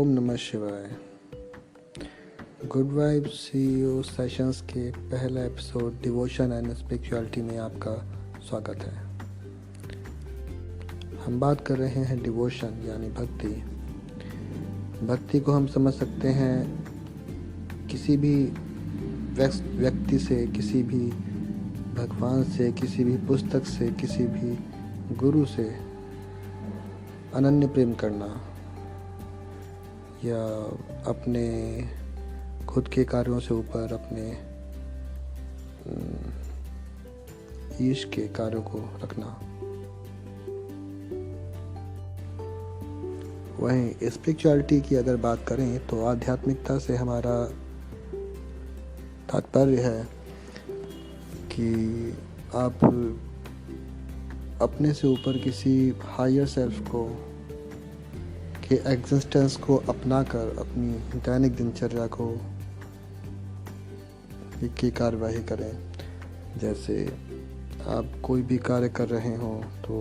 ओम नमः शिवाय। Good vibe CEO sessions के पहला एपिसोड डिवोशन एंड स्पिरिचुअलिटी में आपका स्वागत है। हम बात कर रहे हैं डिवोशन यानी भक्ति। भक्ति को हम समझ सकते हैं किसी भी व्यक्ति से, किसी भी भगवान से, किसी भी पुस्तक से, किसी भी गुरु से अनन्य प्रेम करना या अपने खुद के कार्यों से ऊपर अपने ईश के कार्यों को रखना। वहीं स्पिरिचुअलिटी की अगर बात करें तो आध्यात्मिकता से हमारा तात्पर्य है कि आप अपने से ऊपर किसी हायर सेल्फ को के एग्जिस्टेंस को अपनाकर अपनी दैनिक दिनचर्या को की कार्यवाही करें। जैसे आप कोई भी कार्य कर रहे हो तो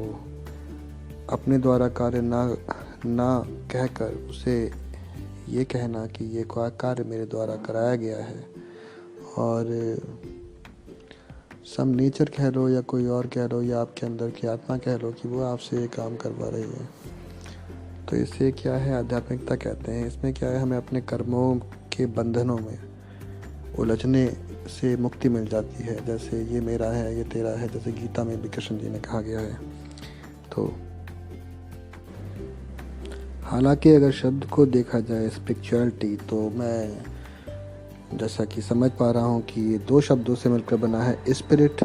अपने द्वारा कार्य ना कहकर उसे ये कहना कि ये कार्य मेरे द्वारा कराया गया है, और सम नेचर कह लो या कोई और कह लो या आपके अंदर की आत्मा कह लो कि वो आपसे ये काम करवा रही है। तो इसे क्या है, आध्यात्मिकता कहते हैं। इसमें क्या है, हमें अपने कर्मों के बंधनों में उलझने से मुक्ति मिल जाती है। जैसे ये मेरा है, ये तेरा है, जैसे गीता में भी कृष्ण जी ने कहा गया है। तो हालांकि अगर शब्द को देखा जाए स्पिरिचुअलिटी, तो मैं जैसा कि समझ पा रहा हूँ कि ये दो शब्दों से मिलकर बना है, स्पिरिट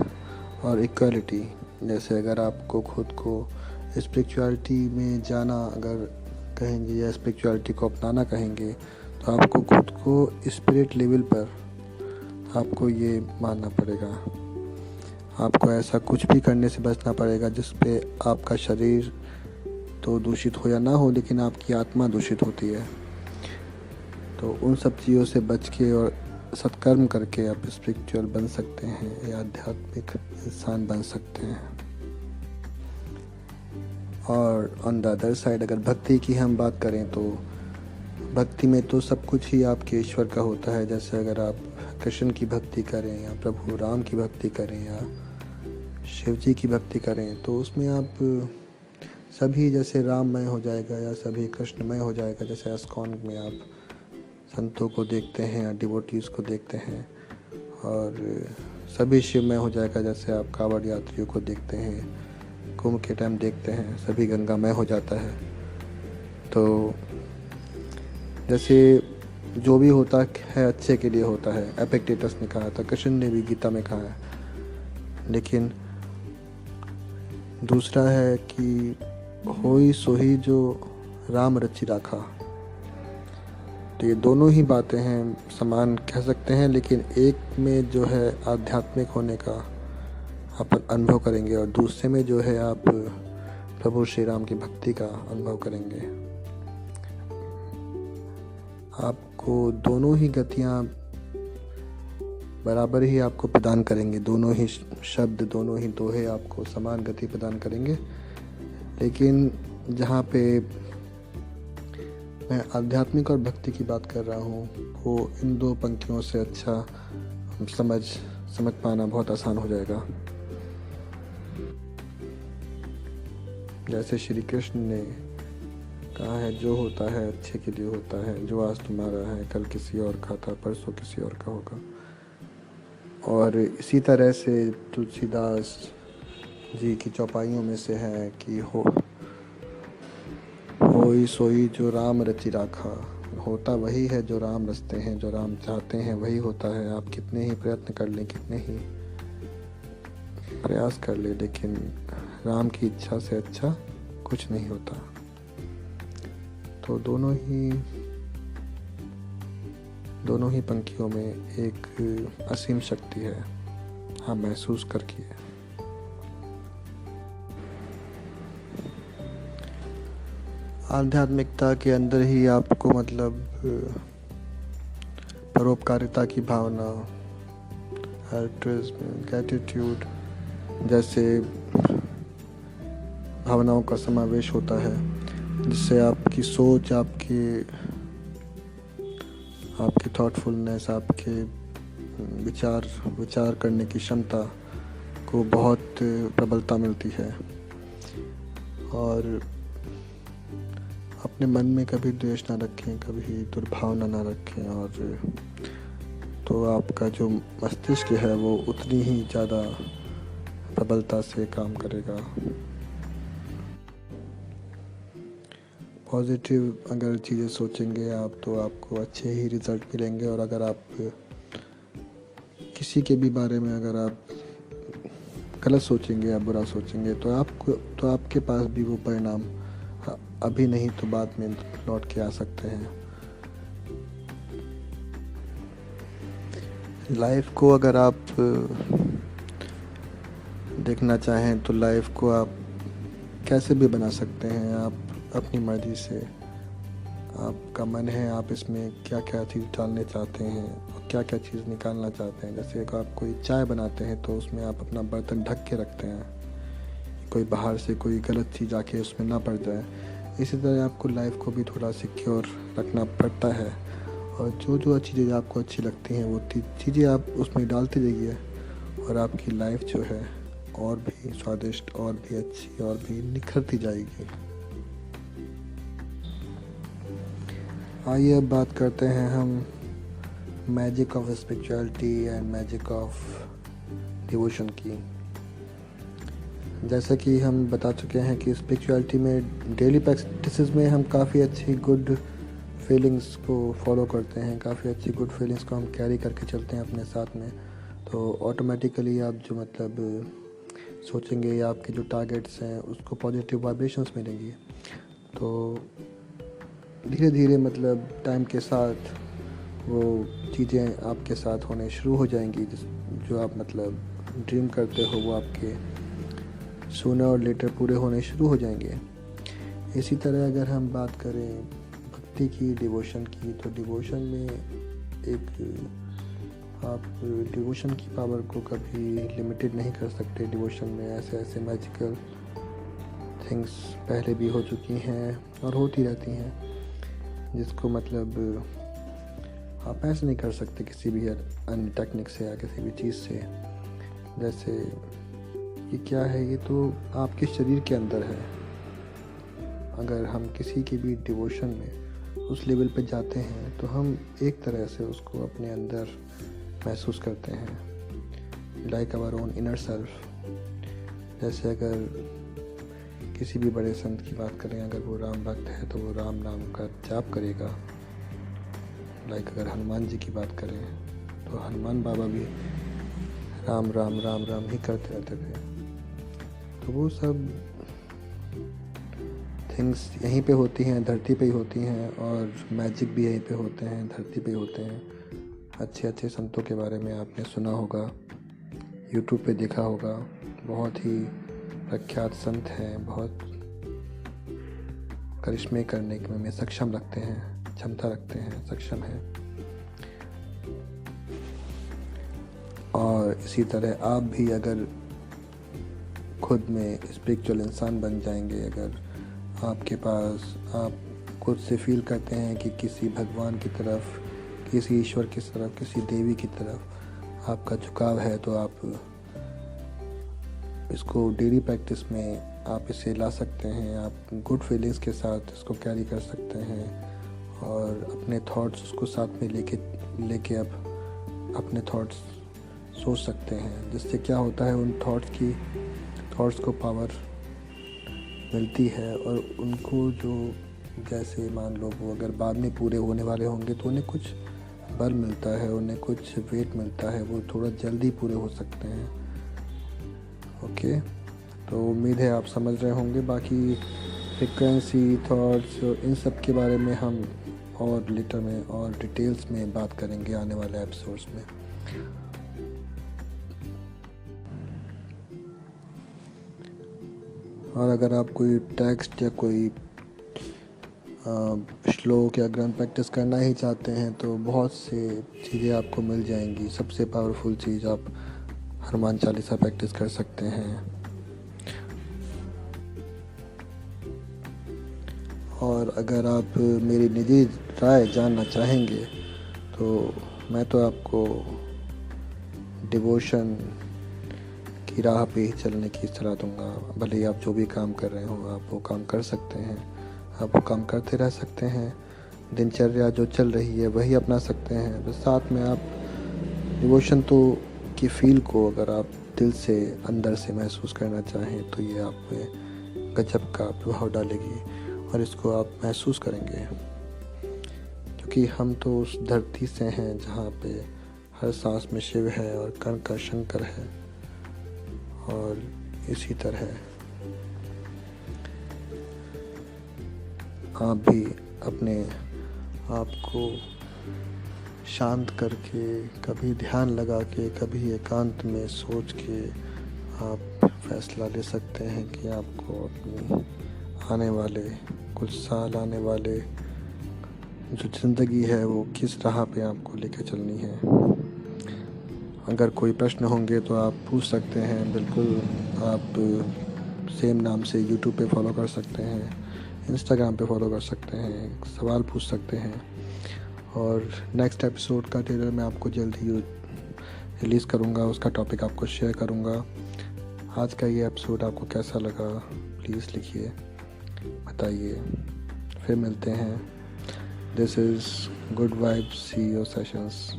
और इक्वालिटी। जैसे अगर आपको खुद को स्पिरिचुअलिटी में जाना अगर कहेंगे या स्पिरिचुअलिटी को अपनाना कहेंगे, तो आपको खुद को स्पिरिट लेवल पर आपको ये मानना पड़ेगा। आपको ऐसा कुछ भी करने से बचना पड़ेगा जिस पे आपका शरीर तो दूषित हो या ना हो, लेकिन आपकी आत्मा दूषित होती है। तो उन सब चीज़ों से बच के और सत्कर्म करके आप स्पिरिचुअल बन सकते हैं या आध्यात्मिक इंसान बन सकते हैं। और ऑन द अदर साइड अगर भक्ति की हम बात करें तो भक्ति में तो सब कुछ ही आपके ईश्वर का होता है। जैसे अगर आप कृष्ण की भक्ति करें या प्रभु राम की भक्ति करें या शिव जी की भक्ति करें, तो उसमें आप सभी जैसे राममय हो जाएगा या सभी कृष्णमय हो जाएगा। जैसे इस्कॉन में आप संतों को देखते हैं या डिवोटीज़ को देखते हैं, और सभी शिवमय हो जाएगा। जैसे आप कांवड़ यात्रियों को देखते हैं, कुंभ के टाइम देखते हैं, सभी गंगामय हो जाता है। तो जैसे जो भी होता है अच्छे के लिए होता है, एपिक्टेटस ने कहा था, कृष्ण ने भी गीता में कहा है। लेकिन दूसरा है कि होई सोही जो राम रचि राखा। तो ये दोनों ही बातें हैं, समान कह सकते हैं, लेकिन एक में जो है आध्यात्मिक होने का आप अनुभव करेंगे और दूसरे में जो है आप प्रभु श्री राम की भक्ति का अनुभव करेंगे। आपको दोनों ही गतियाँ बराबर ही आपको प्रदान करेंगे। दोनों ही शब्द, दोनों ही दोहे आपको समान गति प्रदान करेंगे। लेकिन जहाँ पे मैं आध्यात्मिक और भक्ति की बात कर रहा हूँ, वो इन दो पंक्तियों से अच्छा समझ पाना बहुत आसान हो जाएगा। जैसे श्री कृष्ण ने कहा है, जो होता है अच्छे के लिए होता है, जो आज तुम्हारा है कल किसी और का था, परसों किसी और का होगा। और इसी तरह से तुलसीदास जी की चौपाइयों में से है कि होई सोई जो राम रचि राखा। होता वही है जो राम रचते हैं, जो राम चाहते हैं वही होता है। आप कितने ही प्रयत्न कर लें, कितने ही प्रयास कर लें, लेकिन राम की इच्छा से अच्छा कुछ नहीं होता। तो दोनों ही पंक्तियों में एक असीम शक्ति है, आप महसूस करके। आध्यात्मिकता के अंदर ही आपको मतलब परोपकारिता की भावना, अल्ट्रुइज्म, ग्रैटिट्यूड जैसे भावनाओं का समावेश होता है, जिससे आपकी सोच, आपकी आपकी थॉटफुलनेस, आपके विचार विचार करने की क्षमता को बहुत प्रबलता मिलती है। और अपने मन में कभी द्वेष ना रखें, कभी दुर्भावना ना रखें, और तो आपका जो मस्तिष्क है वो उतनी ही ज़्यादा प्रबलता से काम करेगा। पॉजिटिव अगर चीज़ें सोचेंगे आप तो आपको अच्छे ही रिज़ल्ट मिलेंगे। और अगर आप किसी के भी बारे में अगर आप गलत सोचेंगे या बुरा सोचेंगे तो आपके पास भी वो परिणाम अभी नहीं तो बाद में लौट के आ सकते हैं। लाइफ को अगर आप देखना चाहें तो लाइफ को आप कैसे भी बना सकते हैं, आप अपनी मर्ज़ी से। आपका मन है, आप इसमें क्या क्या चीज़ डालने चाहते हैं और क्या क्या चीज़ निकालना चाहते हैं। जैसे अगर आप कोई चाय बनाते हैं तो उसमें आप अपना बर्तन ढक के रखते हैं, कोई बाहर से कोई गलत चीज़ आके उसमें ना पड़ जाए। इसी तरह आपको लाइफ को भी थोड़ा सिक्योर रखना पड़ता है। और जो जो चीज़ें आपको अच्छी लगती हैं वो चीज़ें आप उसमें डालते जाइए, और आपकी लाइफ जो है और भी स्वादिष्ट, और भी अच्छी, और भी निखरती जाएगी। आइए अब बात करते हैं हम magic of spirituality and magic of devotion की। जैसा कि हम बता चुके हैं कि स्पिरिचुअलिटी में डेली प्रैक्टिसेस में हम काफ़ी अच्छी गुड फीलिंग्स को फॉलो करते हैं, काफ़ी अच्छी गुड फीलिंग्स को हम कैरी करके चलते हैं अपने साथ में। तो ऑटोमेटिकली आप जो सोचेंगे या आपके जो टारगेट्स हैं उसको पॉजिटिव वाइब्रेशंस मिलेंगी। तो धीरे धीरे टाइम के साथ वो चीज़ें आपके साथ होने शुरू हो जाएंगी। जो आप ड्रीम करते हो वो आपके सूनर और लेटर पूरे होने शुरू हो जाएंगे। इसी तरह अगर हम बात करें भक्ति की, डिवोशन की, तो डिवोशन में आप डिवोशन की पावर को कभी लिमिटेड नहीं कर सकते। डिवोशन में ऐसे ऐसे मैजिकल थिंग्स पहले भी हो चुकी हैं और होती रहती हैं, जिसको आप ऐसे नहीं कर सकते किसी भी अन्य टेक्निक से या किसी भी चीज़ से। जैसे ये क्या है, ये तो आपके शरीर के अंदर है। अगर हम किसी के भी डिवोशन में उस लेवल पे जाते हैं तो हम एक तरह से उसको अपने अंदर महसूस करते हैं, like our own inner self. जैसे अगर किसी भी बड़े संत की बात करें, अगर वो राम भक्त है तो वो राम नाम का जाप करेगा। लाइक अगर हनुमान जी की बात करें तो हनुमान बाबा भी राम राम राम राम ही करते रहते थे। तो वो सब थिंग्स यहीं पे होती हैं, धरती पे ही होती हैं, और मैजिक भी यहीं पे होते हैं, धरती पे ही होते हैं। अच्छे अच्छे संतों के बारे में आपने सुना होगा, यूट्यूब पे देखा होगा। बहुत ही प्रख्यात संत हैं, बहुत करिश्मे करने में सक्षम रखते हैं, क्षमता रखते हैं, सक्षम हैं। और इसी तरह आप भी अगर खुद में स्पिरिचुअल इंसान बन जाएंगे, अगर आपके पास आप खुद से फील करते हैं कि किसी भगवान की तरफ, किसी ईश्वर की तरफ, किसी देवी की तरफ आपका झुकाव है, तो आप इसको डेली प्रैक्टिस में आप इसे ला सकते हैं। आप गुड फीलिंग्स के साथ इसको कैरी कर सकते हैं और अपने थॉट्स उसको साथ में लेके अब अपने थॉट्स सोच सकते हैं, जिससे क्या होता है, उन थॉट्स को पावर मिलती है। और उनको जो, जैसे मान लो वो अगर बाद में पूरे होने वाले होंगे तो उन्हें कुछ बल मिलता है, उन्हें कुछ वेट मिलता है, वो थोड़ा जल्दी पूरे हो सकते हैं। ओके, तो उम्मीद है आप समझ रहे होंगे। बाकी फ्रिक्वेंसी, थॉट्स, इन सब के बारे में हम और लेटर में और डिटेल्स में बात करेंगे आने वाले एपिसोड्स में। और अगर आप कोई टेक्स्ट या कोई श्लोक या ग्रंथ प्रैक्टिस करना ही चाहते हैं तो बहुत से चीज़ें आपको मिल जाएंगी। सबसे पावरफुल चीज़, आप हनुमान चालीसा प्रैक्टिस कर सकते हैं। और अगर आप मेरी निजी राय जानना चाहेंगे तो मैं तो आपको डिवोशन की राह पे ही चलने की सलाह दूंगा। भले ही आप जो भी काम कर रहे हो आप वो काम कर सकते हैं, आप वो काम करते रह सकते हैं, दिनचर्या जो चल रही है वही अपना सकते हैं, बस साथ में आप डिवोशन तो की फील को अगर आप दिल से अंदर से महसूस करना चाहें तो ये आप पे गजब का प्रभाव डालेगी और इसको आप महसूस करेंगे, क्योंकि हम तो उस धरती से हैं जहाँ पे हर सांस में शिव है और कण का शंकर है। और इसी तरह आप भी अपने आप को शांत करके, कभी ध्यान लगा के, कभी एकांत में सोच के आप फैसला ले सकते हैं कि आपको अपनी आने वाले कुछ साल, आने वाले जो ज़िंदगी है वो किस राह पे आपको लेकर चलनी है। अगर कोई प्रश्न होंगे तो आप पूछ सकते हैं, बिल्कुल आप सेम नाम से यूट्यूब पे फॉलो कर सकते हैं, इंस्टाग्राम पे फॉलो कर सकते हैं, सवाल पूछ सकते हैं। और नेक्स्ट एपिसोड का ट्रेलर मैं आपको जल्द ही रिलीज़ करूँगा, उसका टॉपिक आपको शेयर करूँगा। आज का ये एपिसोड आपको कैसा लगा प्लीज़ लिखिए, बताइए। फिर मिलते हैं। This is good vibe CEO sessions.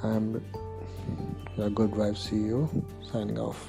I am your good vibe CEO signing off.